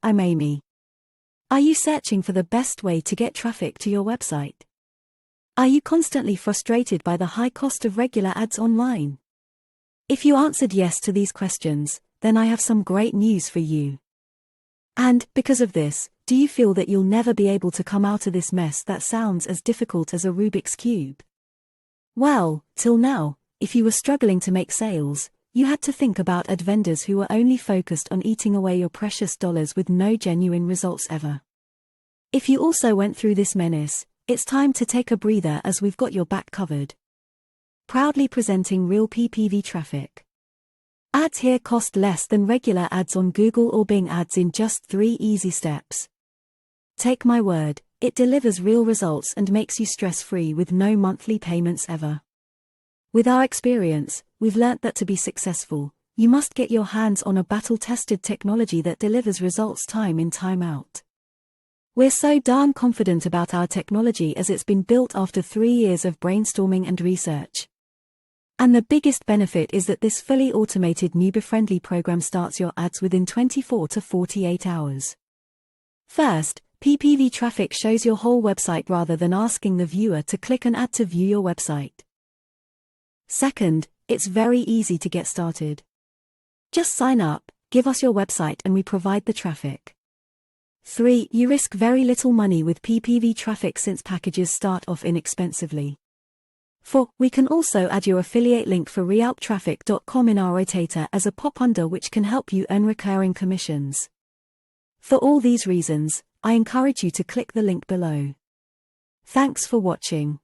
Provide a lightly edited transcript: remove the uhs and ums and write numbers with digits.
I'm Amy. Are you searching for the best way to get traffic to your website? Are you constantly frustrated by the high cost of regular ads online? If you answered yes to these questions, then I have some great news for you. And, because of this, do you feel that you'll never be able to come out of this mess that sounds as difficult as a Rubik's Cube? Well, till now, if you were struggling to make sales, you had to think about ad vendors who were only focused on eating away your precious dollars with no genuine results ever. If you also went through this menace, it's time to take a breather as we've got your back covered. Proudly presenting Real PPV Traffic. Ads here cost less than regular ads on Google or Bing ads in just 3 easy steps. Take my word, it delivers real results and makes you stress-free with no monthly payments ever. With our experience, we've learnt that to be successful, you must get your hands on a battle-tested technology that delivers results time in time out. We're so darn confident about our technology as it's been built after 3 years of brainstorming and research. And the biggest benefit is that this fully automated newbie-friendly program starts your ads within 24 to 48 hours. First, PPV Traffic shows your whole website rather than asking the viewer to click an ad to view your website. Second, it's very easy to get started. Just sign up, give us your website and we provide the traffic. 3. You risk very little money with PPV Traffic since packages start off inexpensively. 4. We can also add your affiliate link for realptraffic.com in our rotator as a pop-under which can help you earn recurring commissions. For all these reasons, I encourage you to click the link below. Thanks for watching.